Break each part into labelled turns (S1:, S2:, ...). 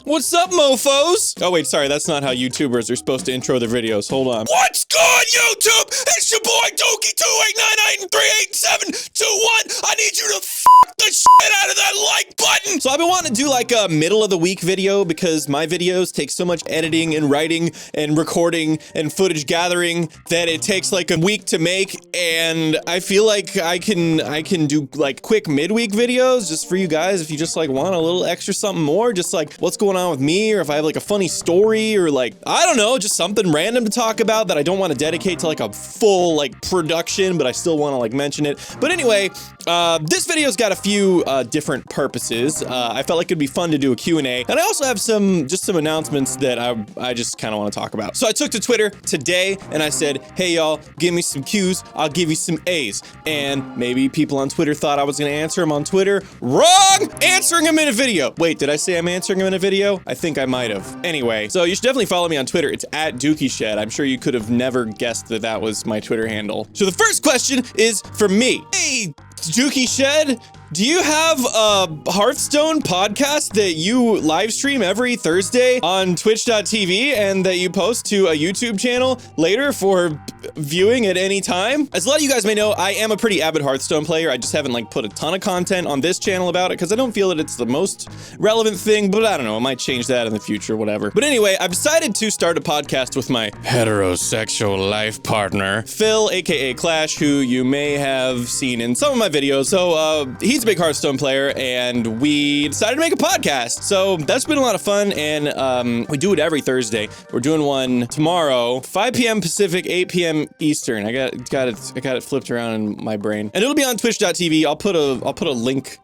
S1: What's up, mofos? Oh wait, sorry, that's not how YouTubers are supposed to intro their videos. Hold on. What's good, YouTube? It's your boy Dookie28993871. I need you to the shit out of that like button. So I've been wanting to do like a middle of the week video because my videos take so much editing and writing and recording and footage gathering that it takes like a week to make, and I feel like I can do like quick midweek videos just for you guys if you just like want a little extra something more, just like what's going on with me, or if I have like a funny story, or like, I don't know, just something random to talk about that I don't want to dedicate to like a full like production, but I still want to like mention it. But anyway, this video's got a few different purposes. I felt like it'd be fun to do a Q&A, and I also have some announcements that I just kind of want to talk about. So I took to Twitter today and I said, hey y'all, give me some Q's, I'll give you some A's. And maybe people on Twitter thought I was gonna answer them on Twitter. Wrong! Answering them in a video. Wait, did I say I'm answering them in a video? I think I might have. Anyway, so you should definitely follow me on Twitter. It's at DOOKIESHED. I'm sure you could have never guessed that that was my Twitter handle. So the first question is from me. Hey, DOOKIESHED, do you have a Hearthstone podcast that you live stream every Thursday on twitch.tv and that you post to a YouTube channel later for viewing at any time? As a lot of you guys may know, I am a pretty avid Hearthstone player. I just haven't like put a ton of content on this channel about it because I don't feel that it's the most relevant thing, but I don't know, I might change that in the future, whatever. But anyway, I've decided to start a podcast with my heterosexual life partner, Phil, aka Clash, who you may have seen in some of my videos. So he's a big Hearthstone player, and we decided to make a podcast. So that's been a lot of fun, and we do it every Thursday. We're doing one tomorrow, 5 p.m. Pacific, 8 p.m. Eastern. I got it flipped around in my brain, and it'll be on twitch.tv. I'll put a link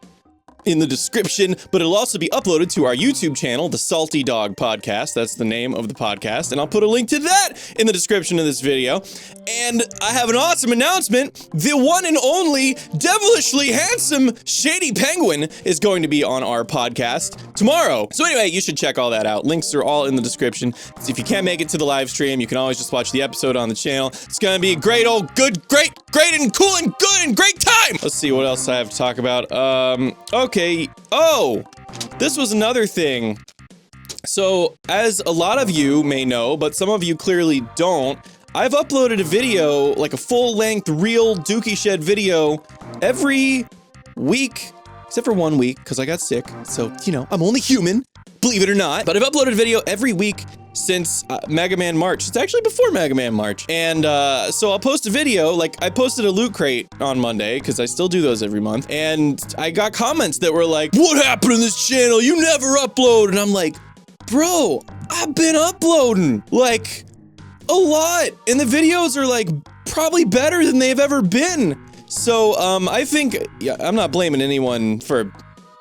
S1: in the description, but it'll also be uploaded to our YouTube channel, the Salty Dog Podcast. That's the name of the podcast, and I'll put a link to that in the description of this video. And I have an awesome announcement. The one and only devilishly handsome Shady Penguin is going to be on our podcast tomorrow. So anyway, you should check all that out. Links are all in the description. So if you can't make it to the live stream, you can always just watch the episode on the channel. It's gonna be a great old great and cool and good and great time. Let's see what else I have to talk about. Okay. Oh, this was another thing. So, as a lot of you may know, but some of you clearly don't, I've uploaded a video, like a full-length, real DOOKIESHED video, every week, except for 1 week, because I got sick. So, you know, I'm only human, believe it or not. But I've uploaded a video every week since Mega Man March. It's actually before Mega Man March. And so I'll post a video, like I posted a loot crate on Monday, because I still do those every month, and I got comments that were like, what happened to this channel? You never upload. And I'm like, bro, I've been uploading like a lot, and the videos are like probably better than they've ever been. So I think, yeah, I'm not blaming anyone for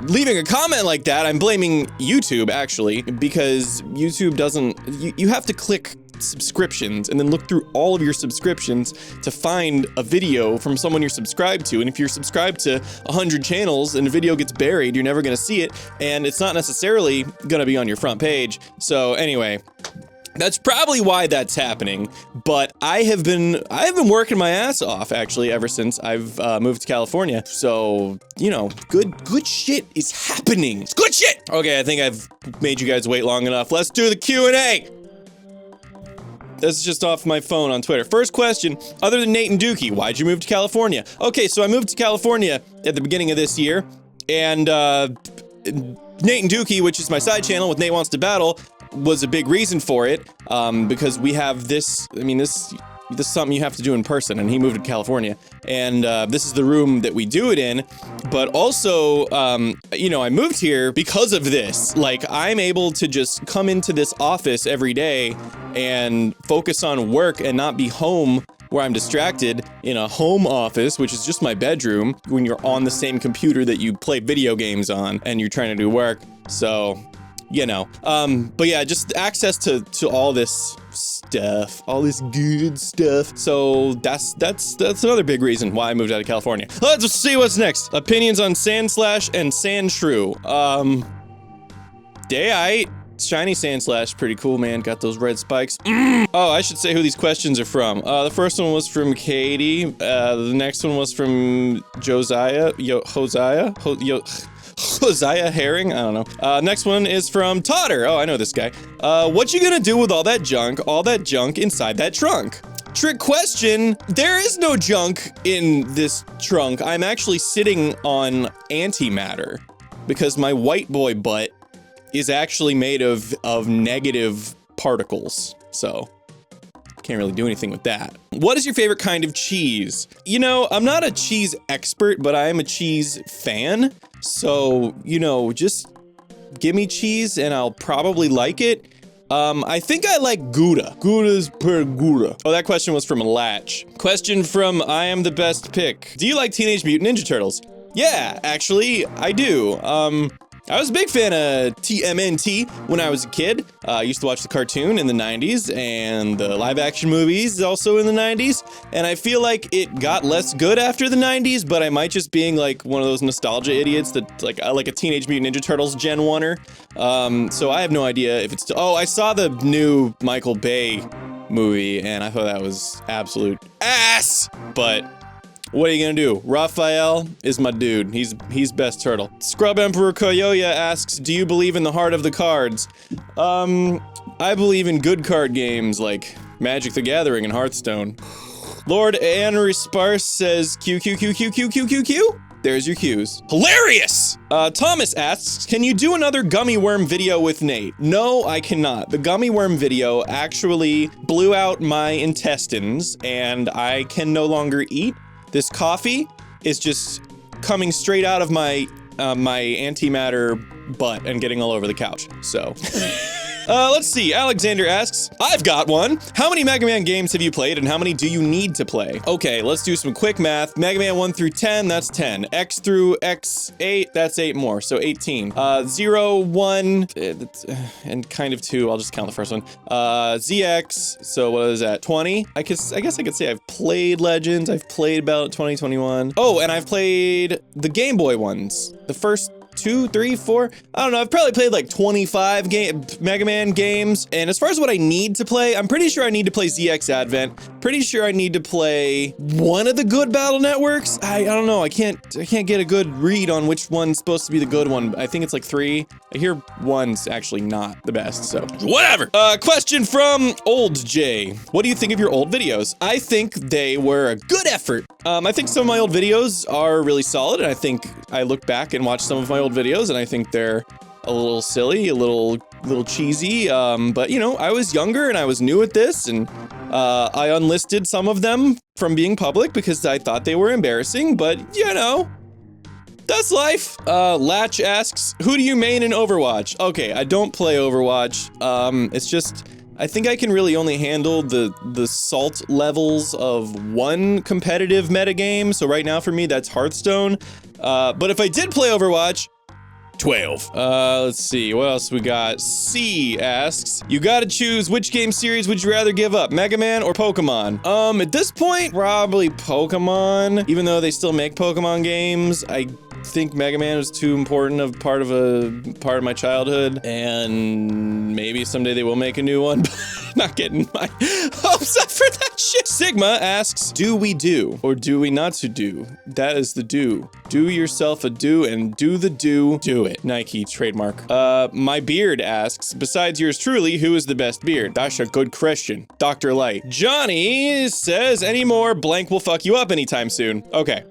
S1: leaving a comment like that. I'm blaming YouTube, actually, because YouTube doesn't, you have to click subscriptions and then look through all of your subscriptions to find a video from someone you're subscribed to. And if you're subscribed to 100 channels and a video gets buried, you're never gonna see it, and it's not necessarily gonna be on your front page. So anyway, that's probably why that's happening, but I have been working my ass off, actually, ever since I've moved to California. So, you know, good shit is happening. It's good shit! Okay, I think I've made you guys wait long enough. Let's do the Q&A! This is just off my phone on Twitter. First question, other than Nate and Dookie, why'd you move to California? Okay, so I moved to California at the beginning of this year, and Nate and Dookie, which is my side channel with Nate Wants to Battle, was a big reason for it, because we have this, I mean, this is something you have to do in person, and he moved to California, and this is the room that we do it in. But also, you know, I moved here because of this. Like, I'm able to just come into this office every day and focus on work and not be home where I'm distracted in a home office, which is just my bedroom, when you're on the same computer that you play video games on and you're trying to do work. So, you know, but yeah, just access to all this stuff, all this good stuff. So that's another big reason why I moved out of California. Let's see what's next. Opinions on Sandslash and Sandshrew. Day-ite. Shiny Sandslash, pretty cool, man. Got those red spikes. Oh, I should say who these questions are from. The first one was from Katie. The next one was from Josiah. Hosiah. Hosea Herring? I don't know. Next one is from Totter. Oh, I know this guy. What you gonna do with all that junk inside that trunk? Trick question. There is no junk in this trunk. I'm actually sitting on antimatter because my white boy butt is actually made of negative particles. So can't really do anything with that. What is your favorite kind of cheese? You know, I'm not a cheese expert, but I am a cheese fan. So, you know, just give me cheese and I'll probably like it. I think I like Gouda. Gouda's per Gouda. Oh, that question was from Latch. Question from I Am the Best Pick. Do you like Teenage Mutant Ninja Turtles? Yeah, actually, I do. I was a big fan of TMNT when I was a kid. I used to watch the cartoon in the 90s and the live action movies also in the 90s. And I feel like it got less good after the 90s, but I might just being like one of those nostalgia idiots that like I like a Teenage Mutant Ninja Turtles Gen 1er. So I have no idea if it's still, oh, I saw the new Michael Bay movie and I thought that was absolute ass, but what are you gonna do? Raphael is my dude. He's best turtle. Scrub Emperor Koyoya asks, do you believe in the heart of the cards? I believe in good card games like Magic the Gathering and Hearthstone. Lord Anri Sparse says, Q. There's your cues. Hilarious! Thomas asks, can you do another gummy worm video with Nate? No, I cannot. The gummy worm video actually blew out my intestines and I can no longer eat. This coffee is just coming straight out of my antimatter butt and getting all over the couch. So, let's see. Alexander asks, I've got one. How many Mega Man games have you played and how many do you need to play? Okay, let's do some quick math. Mega Man 1 through 10, that's 10. X through X8, that's 8 more, so 18. 0, 1, and kind of 2, I'll just count the first one. ZX, so what is that, 20? I guess I could say I've played Legends, I've played Battle 2021. Oh, and I've played the Game Boy ones. The first 2, 3, 4, I don't know, I've probably played like 25 Mega Man games. And as far as what I need to play, I'm pretty sure I need to play ZX Advent. Pretty sure I need to play one of the good Battle Networks. I don't know, I can't get a good read on which one's supposed to be the good one. I think it's like 3. I hear one's actually not the best, so whatever. Question from Old J. What do you think of your old videos? I think they were a good effort. I think some of my old videos are really solid, and I think I look back and watch some of my old videos and I think they're a little silly, a little cheesy, but you know, I was younger and I was new at this, and I unlisted some of them from being public because I thought they were embarrassing, but you know, that's life. Latch asks, who do you main in Overwatch? Okay, I don't play Overwatch. It's just, I think I can really only handle the salt levels of one competitive metagame. So right now for me, that's Hearthstone. But if I did play Overwatch, 12. Let's see, what else we got? C asks, you gotta choose, which game series would you rather give up, Mega Man or Pokemon? At this point, probably Pokemon, even though they still make Pokemon games. I think Mega Man was too important of part of my childhood, and maybe someday they will make a new one, but not getting my hopes up for that shit. Sigma asks, do we do or do we not to do? That is the do. Do yourself a do and do the do it. Nike trademark. My beard asks, besides yours truly, who is the best beard? That's a good question. Dr. Light. Johnny says, any more blank will fuck you up anytime soon. Okay.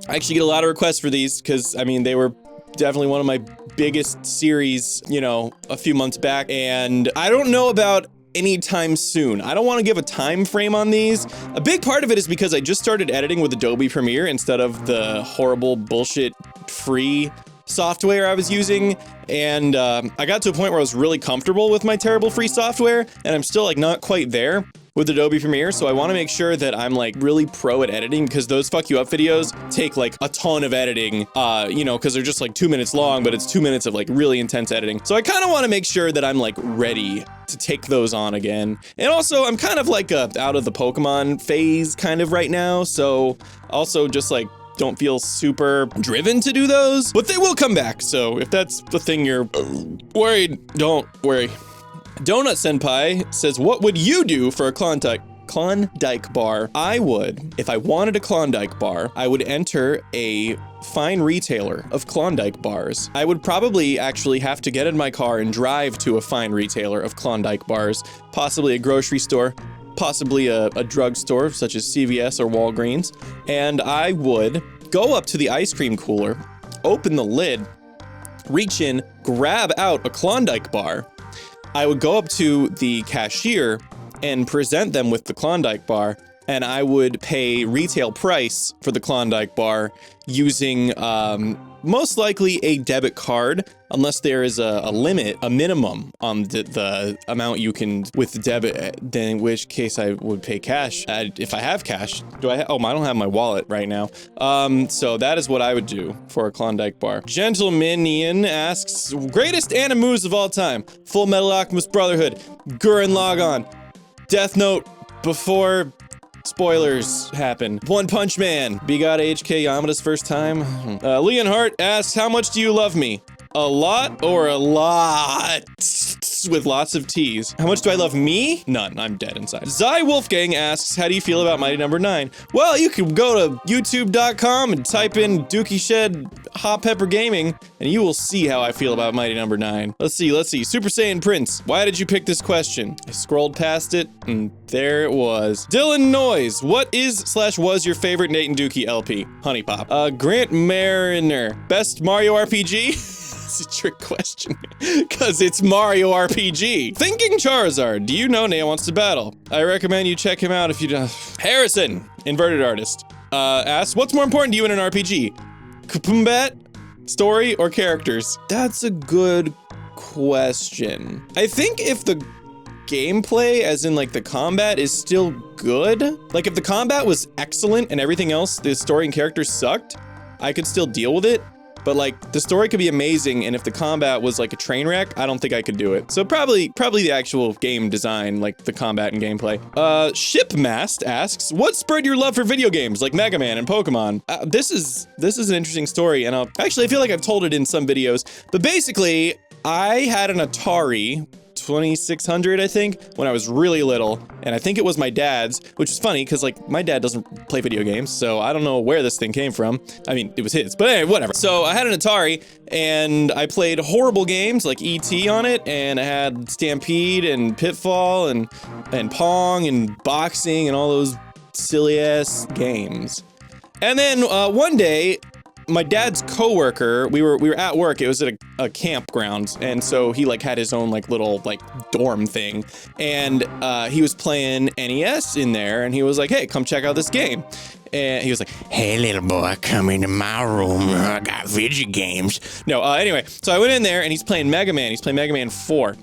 S1: I actually get a lot of requests for these because, I mean, they were definitely one of my biggest series, you know, a few months back, and I don't know about anytime soon. I don't want to give a time frame on these. A big part of it is because I just started editing with Adobe Premiere instead of the horrible bullshit free software I was using, and I got to a point where I was really comfortable with my terrible free software, and I'm still like not quite there with Adobe Premiere, so I want to make sure that I'm like really pro at editing, because those fuck you up videos take like a ton of editing, you know, because they're just like 2 minutes long, but it's 2 minutes of like really intense editing. So I kind of want to make sure that I'm like ready to take those on again. And also I'm kind of like out of the Pokemon phase kind of right now, so also just like don't feel super driven to do those, but they will come back. So if that's the thing you're worried, don't worry. Donut Senpai says, what would you do for a Klondike bar. I would, if I wanted a Klondike bar, I would enter a fine retailer of Klondike bars. I would probably actually have to get in my car and drive to a fine retailer of Klondike bars, possibly a grocery store, possibly a drugstore such as CVS or Walgreens, and I would go up to the ice cream cooler, open the lid, reach in, grab out a Klondike bar. I would go up to the cashier and present them with the Klondike bar, and I would pay retail price for the Klondike bar using most likely a debit card, unless there is a limit, a minimum on the amount you can with the debit, then in which case I would pay cash. If I have cash, I don't have my wallet right now. So that is what I would do for a Klondike bar. Gentlemanian asks, greatest animus of all time: Full Metal Alchemist Brotherhood, Gurren Lagann, Death Note before spoilers happen, One Punch Man, Begot HK Yamada's first time. Leon Hart asks, how much do you love me? A lot or a lot? With lots of T's. How much do I love me? None. I'm dead inside. Zai Wolfgang asks, how do you feel about Mighty Number 9? Well, you can go to youtube.com and type in DOOKIESHED Hot Pepper Gaming, and you will see how I feel about Mighty Number 9. Let's see. Super Saiyan Prince, why did you pick this question? I scrolled past it, and there it was. Dylan Noyes, what is/was your favorite Nate and Dookie LP? Honey Pop. Grant Mariner, best Mario RPG? It's a trick question, because it's Mario RPG. Thinking Charizard, do you know Nate Wants to Battle? I recommend you check him out if you don't. Harrison, inverted artist, asks, what's more important to you in an RPG? Combat, story, or characters? That's a good question. I think if the gameplay, as in like the combat, is still good, like if the combat was excellent and everything else, the story and characters sucked, I could still deal with it. But like the story could be amazing, and if the combat was like a train wreck, I don't think I could do it. So probably the actual game design, like the combat and gameplay. Shipmast asks, what spurred your love for video games like Mega Man and Pokemon? This is an interesting story, and I feel like I've told it in some videos, but basically I had an Atari 2600, I think, when I was really little, and I think it was my dad's, which is funny because like my dad doesn't play video games, so I don't know where this thing came from. I mean, it was his, but anyway, whatever. So I had an Atari, and I played horrible games like E.T. on it, and I had Stampede and Pitfall and Pong and boxing and all those silly ass games. And then one day, my dad's coworker, we were at work, it was at a campground, and so he like had his own like little like dorm thing, and he was playing NES in there, and he was like, hey, come check out this game. And he was like, hey, little boy, come into my room, I got video games. No, anyway, so I went in there, and he's playing Mega Man, he's playing Mega Man 4.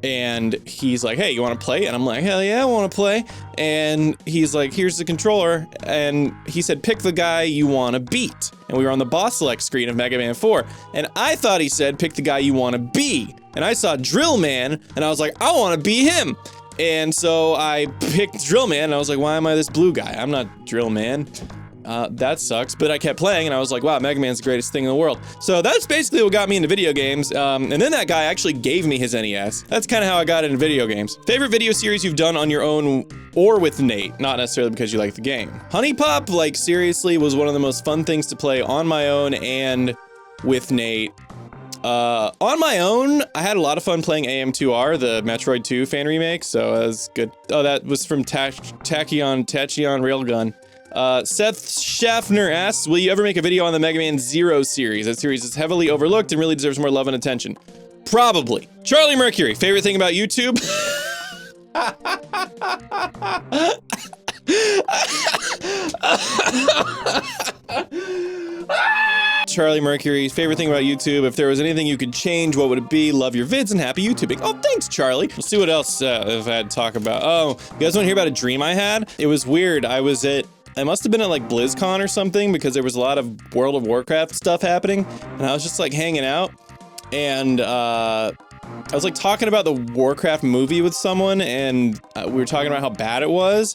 S1: And he's like, hey, you want to play? And I'm like, hell yeah, I want to play. And he's like, here's the controller. And he said, pick the guy you want to beat. And we were on the boss select screen of Mega Man 4. And I thought he said, pick the guy you want to be. And I saw Drill Man, and I was like, I want to be him. And so I picked Drill Man, and I was like, why am I this blue guy? I'm not Drill Man. That sucks, but I kept playing, and I was like, wow, Mega Man's the greatest thing in the world. So that's basically what got me into video games, and then that guy actually gave me his NES. That's kind of how I got into video games. Favorite video series you've done on your own or with Nate, not necessarily because you like the game. Honey Pop, like, seriously, was one of the most fun things to play on my own and with Nate. On my own, I had a lot of fun playing AM2R, the Metroid 2 fan remake, so that was good. Oh, that was from Tachyon Railgun. Seth Schaffner asks, will you ever make a video on the Mega Man Zero series? That series is heavily overlooked and really deserves more love and attention. Probably. Charlie Mercury, favorite thing about YouTube? Charlie Mercury, favorite thing about YouTube, if there was anything you could change, what would it be? Love your vids and happy YouTubing. Oh, thanks, Charlie. We'll see what else I've had to talk about. Oh, you guys want to hear about a dream I had? It was weird. I must have been at like BlizzCon or something because there was a lot of World of Warcraft stuff happening, and I was just like hanging out, and I was like talking about the Warcraft movie with someone, and we were talking about how bad it was,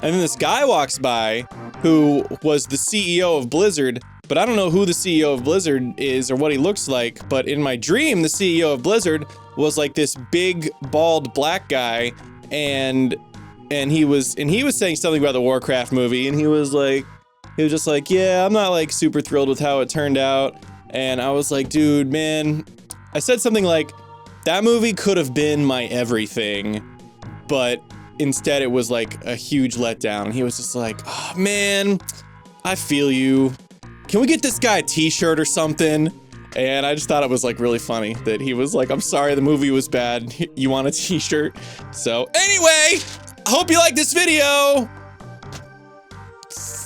S1: and then this guy walks by who was the CEO of Blizzard, but I don't know who the CEO of Blizzard is or what he looks like, but in my dream, the CEO of Blizzard was like this big, bald, black guy, and and he was saying something about the Warcraft movie, and he was just like, yeah, I'm not like super thrilled with how it turned out. And I was like, dude, man, I said something like, that movie could have been my everything, but instead it was like a huge letdown. And he was just like, oh man, I feel you. Can we get this guy a t-shirt or something? And I just thought it was like really funny that he was like, I'm sorry, the movie was bad. You want a t-shirt? So anyway, I hope you like this video.